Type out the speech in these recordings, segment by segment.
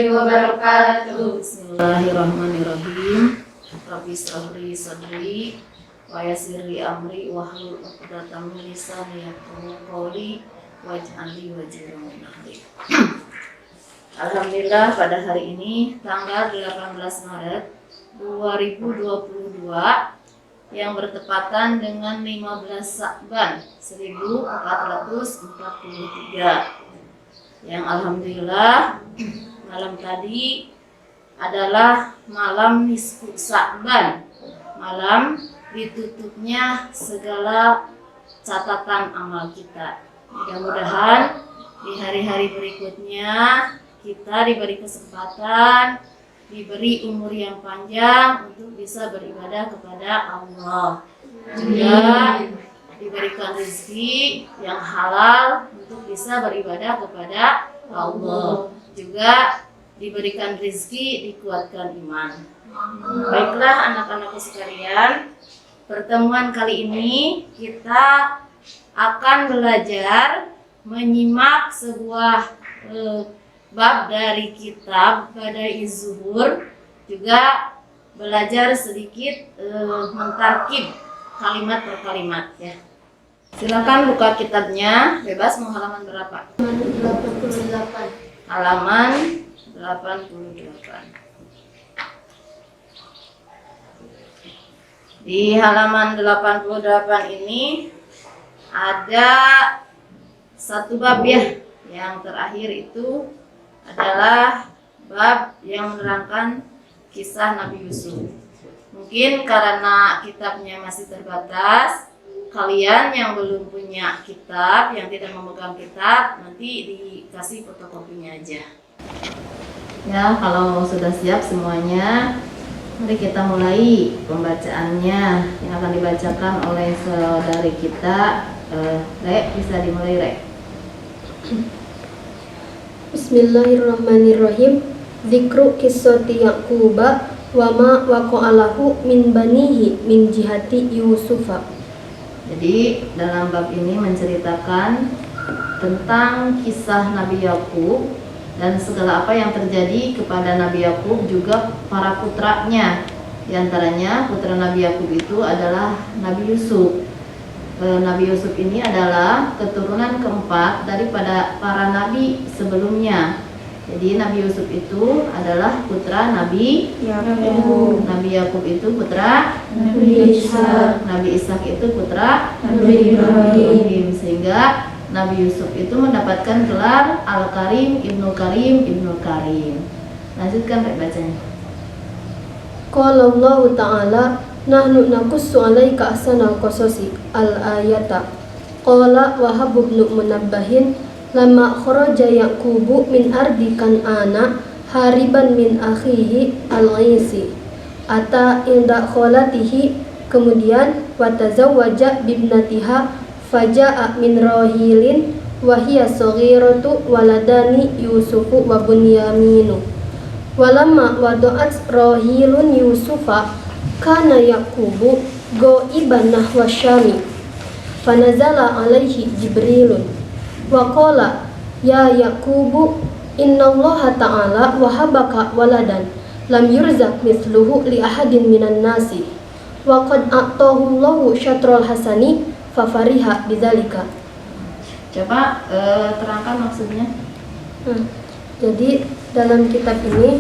warahmatullahi wabarakatuh. Bismillahirrahmanirrahim. Rabbi shrah li sadri wa yassir li amri wahlul 'uqdatam min lisani yafqahu qawli waj'al li waziran min ahli. Alhamdulillah pada hari ini tanggal 18 Maret 2022 yang bertepatan dengan 15 Sya'ban 1443. Yang alhamdulillah malam tadi adalah malam nisfu Sya'ban, malam ditutupnya segala catatan amal kita. Mudah-mudahan di hari-hari berikutnya kita diberi kesempatan, diberi umur yang panjang untuk bisa beribadah kepada Allah. Juga diberikan rezeki yang halal untuk bisa beribadah kepada Allah. Juga diberikan rezeki, dikuatkan iman. Baiklah anak-anakku sekalian, pertemuan kali ini kita akan belajar menyimak sebuah bab dari kitab Badai Zuhur, juga belajar sedikit mentarkib kalimat per kalimat ya. Silakan buka kitabnya, bebas mau halaman berapa? 88. Halaman 88. Di halaman 88 ini ada satu bab ya. Yang terakhir itu adalah bab yang menerangkan kisah Nabi Yusuf. Mungkin karena kitabnya masih terbatas, kalian yang belum punya kitab, yang tidak memegang kitab, nanti dikasih fotokopinya aja. Ya, kalau sudah siap semuanya, mari kita mulai pembacaannya yang akan dibacakan oleh saudari kita. Rek, bisa dimulai, Rek. Bismillahirrahmanirrahim. Zikru qissati Yaquba wa ma waqa'alahu min banihi min jihati Yusufa. Jadi dalam bab ini menceritakan tentang kisah Nabi Yakub dan segala apa yang terjadi kepada Nabi Yakub, juga para putranya. Di antaranya putra Nabi Yakub itu adalah Nabi Yusuf. Nabi Yusuf ini adalah keturunan keempat daripada para nabi sebelumnya. Jadi Nabi Yusuf itu adalah putra Nabi Yakub. Nabi Yakub itu putra Nabi Ishak. Nabi Ishak itu putra Nabi Ibrahim. Sehingga Nabi Yusuf itu mendapatkan gelar Al-Karim, Ibnu Karim, Ibnu Karim. Lanjutkan Pak bacanya. Qala Allah Ta'ala nahnu naqussu 'alaika ahsanal qasasi al-ayata. Qala Wahab bin Munabbahin lama kharaja Yaqubu min ardi Kan'ana hariban min akhihi al-Isi ata inda kholatihi, kemudian watazawwaja bibnatiha faja'a min rahilin wa hiya saghiratu waladani Yusufu wa Bunyaminu. Walamma wada'at rahilun Yusufa kana Yaqubu ghaiban nahwa Syami fanazala alaihi Jibrilun wa qala ya Yaqubu innallaha ta'ala wahabaka waladan lam yurzaq mithluhu li ahadin minan nasi wa qad a'tahu Allahu syatral hasani fa fariha bidzalika. Coba terangkan maksudnya. Jadi dalam kitab ini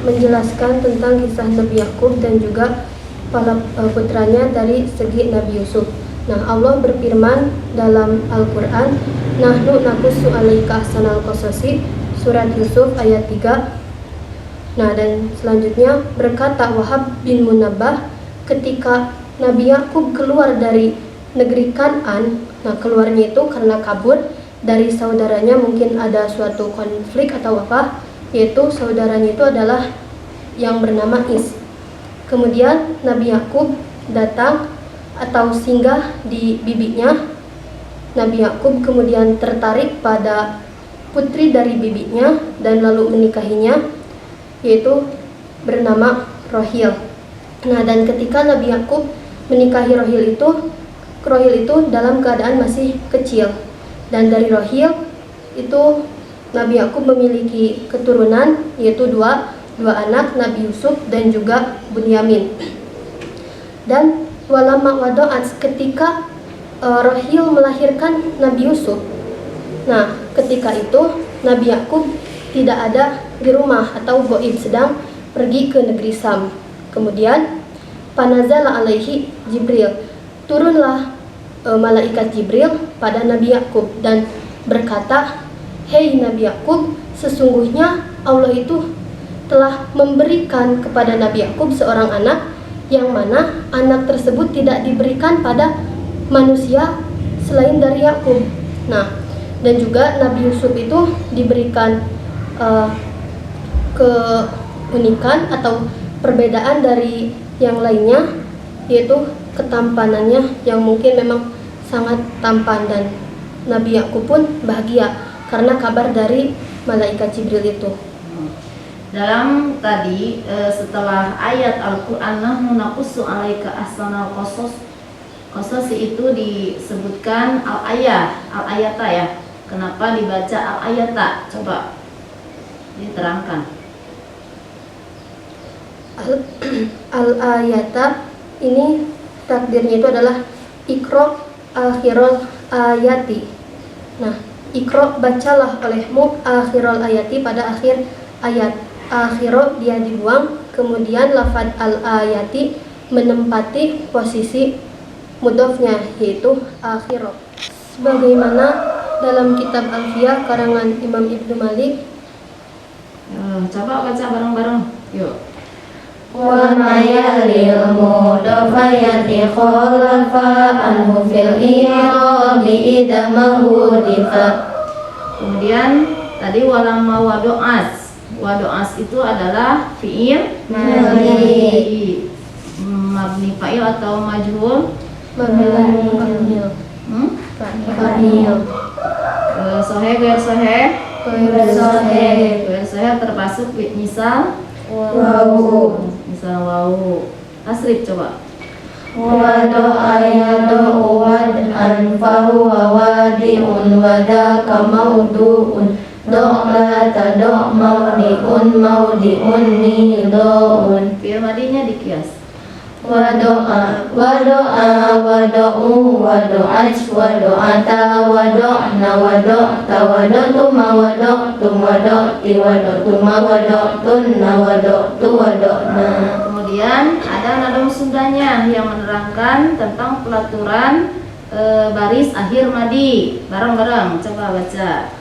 menjelaskan tentang kisah Nabi Yakub dan juga para putranya dari segi Nabi Yusuf. Nah, Allah berfirman dalam Al-Quran, nahnu naqussu 'alaika ahsanal qasasi, surat Yusuf ayat 3. Nah, dan selanjutnya berkata Wahab bin Munabbah, ketika Nabi Yakub keluar dari negeri Kan'an, nah keluarnya itu karena kabur dari saudaranya, mungkin ada suatu konflik atau apa, yaitu saudaranya itu adalah yang bernama Is. Kemudian Nabi Yakub datang atau singgah di bibinya. Nabi Yakub kemudian tertarik pada putri dari bibinya dan lalu menikahinya, yaitu bernama Rohil. Nah, dan ketika Nabi Yakub menikahi Rohil itu dalam keadaan masih kecil, dan dari Rohil itu Nabi Yakub memiliki keturunan, yaitu dua anak, Nabi Yusuf dan juga Bunyamin. Dan walama wado'at, ketika Rahil melahirkan Nabi Yusuf. Nah, ketika itu Nabi Yakub tidak ada di rumah atau goib, sedang pergi ke negeri Sam. Kemudian panazala alaihi Jibril, turunlah malaikat Jibril pada Nabi Yakub dan berkata, "Hei Nabi Yakub, sesungguhnya Allah itu telah memberikan kepada Nabi Yakub seorang anak, yang mana anak tersebut tidak diberikan pada manusia selain dari Yakub." Nah, dan juga Nabi Yusuf itu diberikan keunikan atau perbedaan dari yang lainnya, yaitu ketampanannya yang mungkin memang sangat tampan, dan Nabi Yakub pun bahagia karena kabar dari malaikat Jibril itu. Dalam tadi setelah ayat Al-Qur'an nahnu naqussu 'alaika ahsanal qasas itu disebutkan al-ayata ya. Kenapa dibaca al-ayata? Coba diterangkan. Al-ayata ini takdirnya itu adalah ikro akhirul ayati. Nah, ikro bacalah olehmu akhirul ayati, pada akhir ayat. Akhiro dia dibuang, kemudian lafad al-ayati menempati posisi mudhofnya, yaitu akhiro. Sebagaimana dalam kitab Alfiyah karangan Imam Ibnu Malik. Coba baca bareng-bareng. Yuk. Wa mayalil mudafayati khalafa anhu fil i'rabi idamahu difa. Kemudian tadi walamma wado'as. Wado'as itu adalah fi'il mabni fa'il atau majhul? Fa'il. Sohe gair sohe. Gair sohe termasuk misal Wawu. misal wawu. Tasrif coba. Wado'a yado'u wad'an fahuwa wadi'un wadaka mawdu'un do'lata do' mawdi'un nido'un. Fi'il madinya dikias. Wado'a wado'u wado'aj wado'ata wado'na wado'ta wado'tuma wado'tum wado'ti wado'tuma wado'tunna wado'tu wado'na. Kemudian ada nada sundanya yang menerangkan tentang pelaturan baris akhir madi. Bareng-bareng coba baca.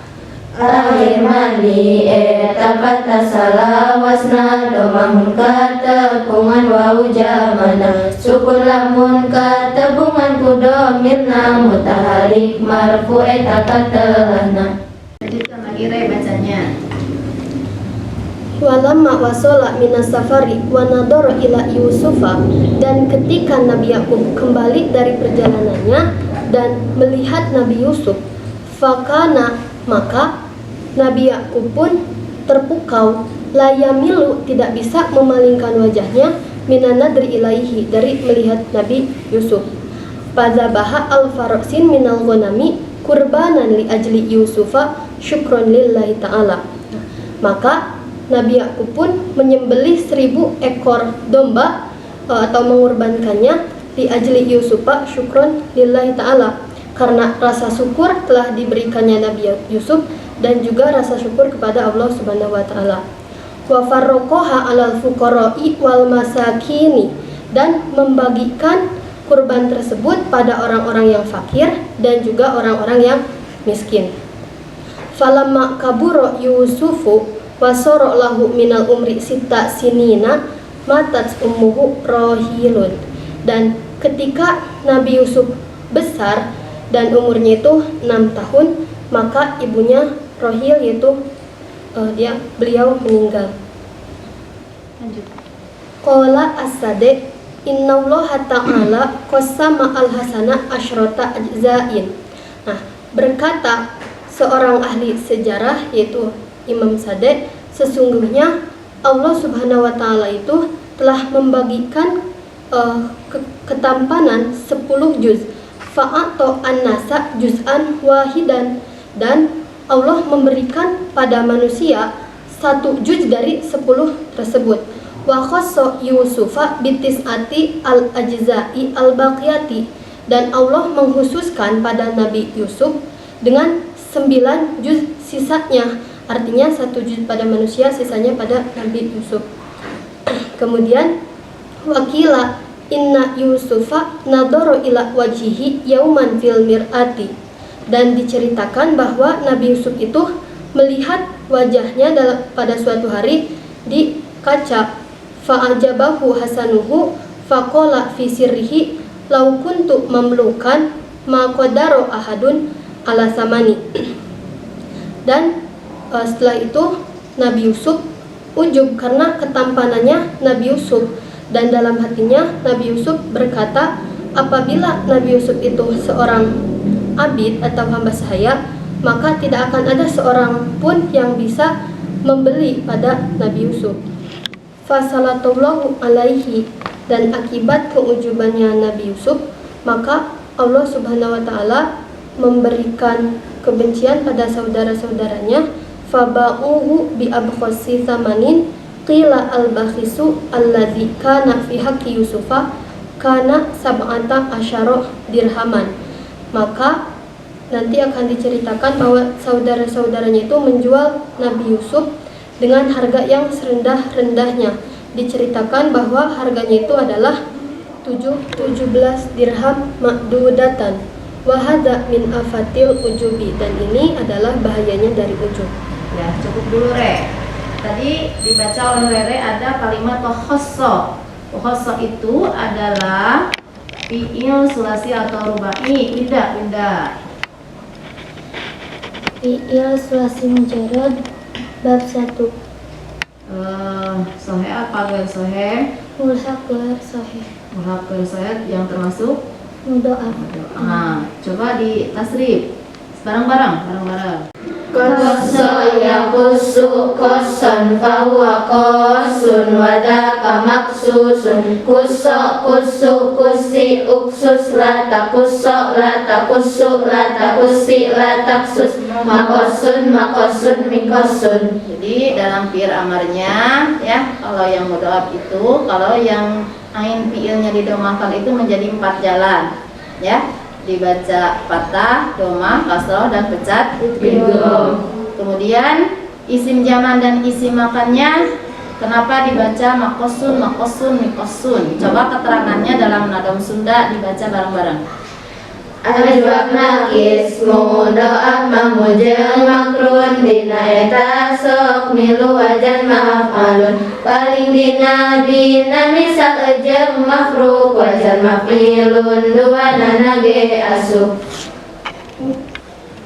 Akhir madi kata salah wasna domahun kata bungan wawu jamana sukun lamun kata bungan kudomirna mutaharik marfu kata lana. Lanjutkan lagi Re bacanya. Walamma wasola minas safari wa nadara ila Yusufa, dan ketika Nabi Yakub kembali dari perjalanannya dan melihat Nabi Yusuf, fakana, maka Nabi Yakub pun terpukau, layamilu, tidak bisa memalingkan wajahnya, minanadri ilaihi, dari melihat Nabi Yusuf. Fazabaha al-faroksin minal ghanami kurbanan li ajli Yusufa syukron lillahi ta'ala. Maka Nabi Yakub pun menyembelih 1000 ekor domba atau mengorbankannya li ajli Yusufa syukron lillahi ta'ala, karena rasa syukur telah diberikannya Nabi Yusuf dan juga rasa syukur kepada Allah Subhanahu wa taala. Wa farraqaha 'alal fuqara'i wal masakini, dan membagikan kurban tersebut pada orang-orang yang fakir dan juga orang-orang yang miskin. Falamma kabura Yusufu wasara lahu minal umri sita sinina matat ummuhu Rahilun, dan ketika Nabi Yusuf besar dan umurnya itu 6 tahun, maka ibunya Rahil, yaitu beliau meninggal. Lanjut. Qala as-Sadiq innallaha ta'ala qasama al-hasana asyrata ajza'in. Nah, berkata seorang ahli sejarah, yaitu Imam Sadiq, sesungguhnya Allah Subhanahu wa taala itu telah membagikan ketampanan 10 juz. Fa'ato an-nasa juz'an wahidan, dan Allah memberikan pada manusia 1 juz dari 10 tersebut. Wa khassa Yusufa bitis'ati al-ajza'i al-baqiyati, dan Allah mengkhususkan pada Nabi Yusuf dengan 9 juz sisanya. Artinya 1 juz pada manusia, sisanya pada Nabi Yusuf. Kemudian wakila inna Yusufa nadoro ila wajihi yauman fil mir'ati, dan diceritakan bahwa Nabi Yusuf itu melihat wajahnya pada suatu hari di kaca. Fa'ajabahu hasanuhu faqala fi sirrihi law kuntu mamlukan ma qadaro ahadun ala samani. Dan setelah itu Nabi Yusuf ujub karena ketampanannya Nabi Yusuf, dan dalam hatinya Nabi Yusuf berkata, apabila Nabi Yusuf itu seorang abid atau hamba sahaya, maka tidak akan ada seorang pun yang bisa membeli pada Nabi Yusuf. Fasalatullahu alaihi, dan akibat keujubannya Nabi Yusuf, maka Allah Subhanahu wa taala memberikan kebencian pada saudara-saudaranya. Faba'uhu bi abkhasi thamanin qila al-bakhisu alladzi kana fi haqqi Yusufa kana sab'ata asyara dirhaman. Maka nanti akan diceritakan bahwa saudara-saudaranya itu menjual Nabi Yusuf dengan harga yang serendah-rendahnya. Diceritakan bahwa harganya itu adalah 17 dirham ma'dudatan. Wahada min afatil ujubi, dan ini adalah bahayanya dari ujub. Ya, cukup dulu Re. Tadi dibaca oleh Rere ada kalimat wahosso. Wahosso itu adalah fi'il sulasi atau rubai. Winda. Fi'il sulasi mujarrad bab 1. Sohe apa gue sohe? Mulhaq gelar sahih. Mulhaq gue sohe yang termasuk Mudha'af. Coba di tasrif bareng-bareng. Qassa yaqusu qassan fahuwa qasun wadaka maksusun kussa kussu kussi uksus la takussa la takussu la takussi la taksus makosun mikosun. Jadi dalam fi'il amarnya ya, kalau yang mudha'af itu, kalau yang ain fi'ilnya didomahkan itu menjadi 4 jalan ya, dibaca fathah, domah, kasroh, dan pecat idgham. Kemudian isim zaman dan isim makannya kenapa dibaca makosun, mikosun? Coba keterangannya dalam nadom Sunda dibaca bareng-bareng. Ajwab nakis mudha'af mamujeng makrun dina eta sok milu wajan maf'alun paling dina misal ejeng mafruk wajan maf'ilun dua nanage asuh.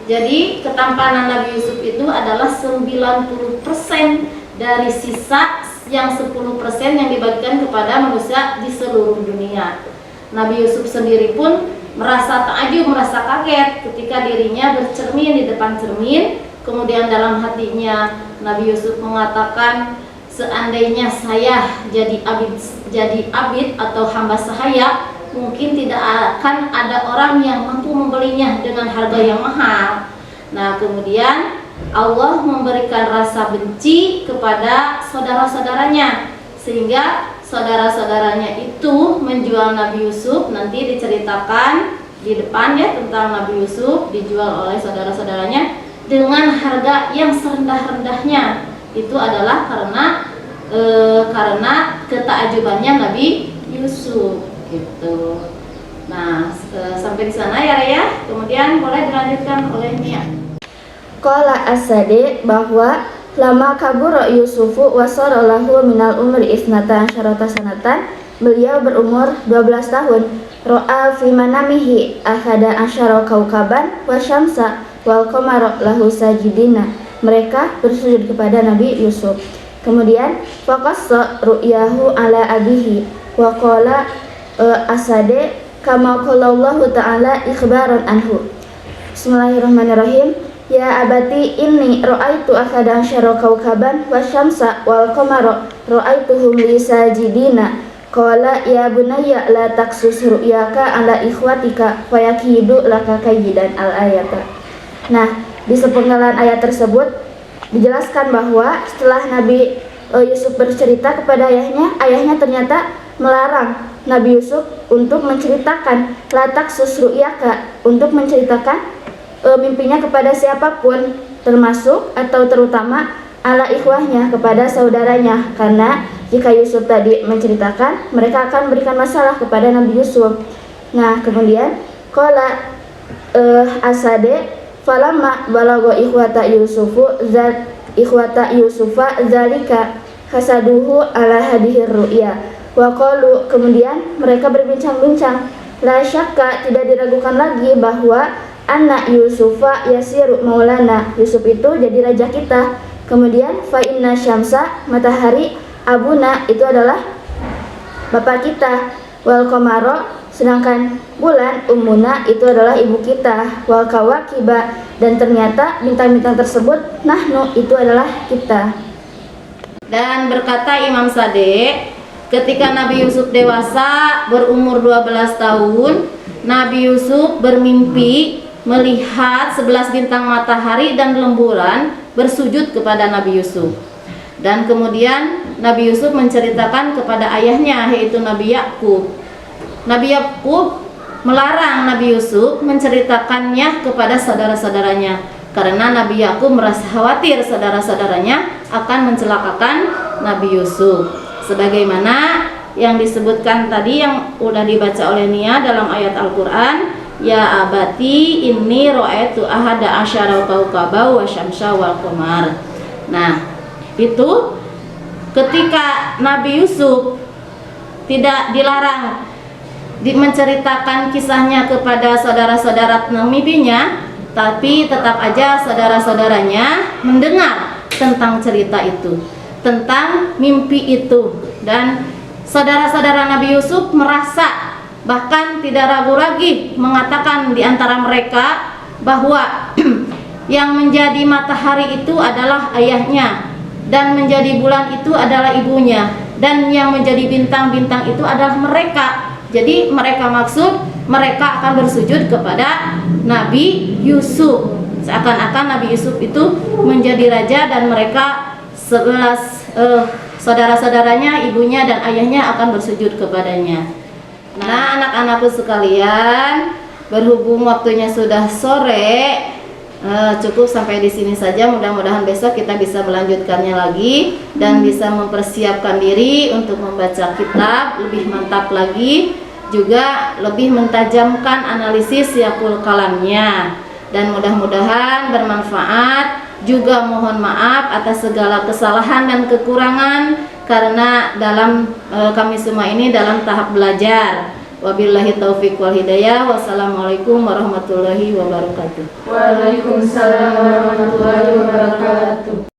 Jadi ketampanan Nabi Yusuf itu adalah 90% dari sisa yang 10% yang dibagikan kepada manusia di seluruh dunia. Nabi Yusuf sendiri pun merasa takjub, merasa kaget ketika dirinya bercermin di depan cermin. Kemudian dalam hatinya Nabi Yusuf mengatakan, seandainya saya jadi abid atau hamba sahaya, mungkin tidak akan ada orang yang mampu membelinya dengan harga yang mahal. Nah, kemudian Allah memberikan rasa benci kepada saudara-saudaranya, sehingga saudara-saudaranya itu menjual Nabi Yusuf. Nanti diceritakan di depan ya tentang Nabi Yusuf dijual oleh saudara-saudaranya dengan harga yang serendah-rendahnya. Itu adalah karena ketakjubannya Nabi Yusuf gitu. Nah, sampai di sana ya Raya. Kemudian boleh dilanjutkan oleh Nia. Qala As-Sadi bahwa lama kabur Yusufu wasaralahu minal umri isnata syarata sanatan, beliau berumur 12 tahun. Ro'a fi manamihi akhada asyara kaukaban wa syamsa wal qamara lahu sajidina. Mereka bersujud kepada Nabi Yusuf. Kemudian faqassa ru'yahu ala abihi wa qala As-Sadi kama qala Allah ta'ala ikhbaran anhu. Bismillahirrahmanirrahim. Ya abati inni ra'aitu akhada asyara kaukaban wa syamsa wal qamara ra'aituhum li sajidina. Qala ya bunayya la taksus ru'yaka ala ikhwatika fayakidu laka kayyidan al-ayata. Nah, Di sepenggalan ayat tersebut dijelaskan bahwa setelah Nabi Yusuf bercerita kepada ayahnya ternyata melarang Nabi Yusuf untuk menceritakan latak susru'iyaka, untuk menceritakan mimpinya kepada siapapun, termasuk atau terutama ala ikhwahnya, kepada saudaranya, karena jika Yusuf tadi menceritakan, mereka akan memberikan masalah kepada Nabi Yusuf. Nah, kemudian qala Asade falamma balagha ikhwata Yusufa zalika hasaduhu ala hadhir ru'ya wa qalu, kemudian mereka berbincang-bincang, la syakka, tidak diragukan lagi bahwa anak Yusufa yasiru maulana, Yusuf itu jadi raja kita. Kemudian fa inna syamsa, matahari, abuna, itu adalah bapak kita, wal qamara, sedangkan bulan, ummuna, itu adalah ibu kita, wal kawakiba, dan ternyata bintang-bintang tersebut nahnu, itu adalah kita. Dan berkata Imam Sadiq, ketika Nabi Yusuf dewasa berumur 12 tahun, Nabi Yusuf bermimpi melihat 11 bintang matahari dan rembulan bersujud kepada Nabi Yusuf. Dan kemudian Nabi Yusuf menceritakan kepada ayahnya, yaitu Nabi Yakub. Nabi Yakub melarang Nabi Yusuf menceritakannya kepada saudara-saudaranya, karena Nabi Yakub merasa khawatir saudara-saudaranya akan mencelakakan Nabi Yusuf. Sebagaimana yang disebutkan tadi yang udah dibaca oleh Nia dalam ayat Al-Quran, ya abati inni ro'aitu ahada asyara kaukaba wa syamsa wal qamar. Nah, itu ketika Nabi Yusuf tidak dilarang menceritakan kisahnya kepada saudara-saudara mimpinya, tapi tetap aja saudara-saudaranya mendengar tentang cerita itu, tentang mimpi itu. Dan saudara-saudara Nabi Yusuf merasa, bahkan tidak ragu lagi mengatakan di antara mereka bahwa yang menjadi matahari itu adalah ayahnya, dan menjadi bulan itu adalah ibunya, dan yang menjadi bintang-bintang itu adalah mereka. Jadi mereka maksud mereka akan bersujud kepada Nabi Yusuf, seakan-akan Nabi Yusuf itu menjadi raja dan mereka 11 saudara-saudaranya, ibunya dan ayahnya akan bersujud kepadanya. Nah, anak-anakku sekalian, berhubung waktunya sudah sore, cukup sampai di sini saja. Mudah-mudahan besok kita bisa melanjutkannya lagi dan bisa mempersiapkan diri untuk membaca kitab lebih mantap lagi, juga lebih mentajamkan analisis siyaqul kalamnya, dan mudah-mudahan bermanfaat. Juga mohon maaf atas segala kesalahan dan kekurangan, karena dalam kami semua ini dalam tahap belajar. Wabillahi taufiq wal hidayah. Wassalamualaikum warahmatullahi wabarakatuh. Waalaikumsalam warahmatullahi wabarakatuh.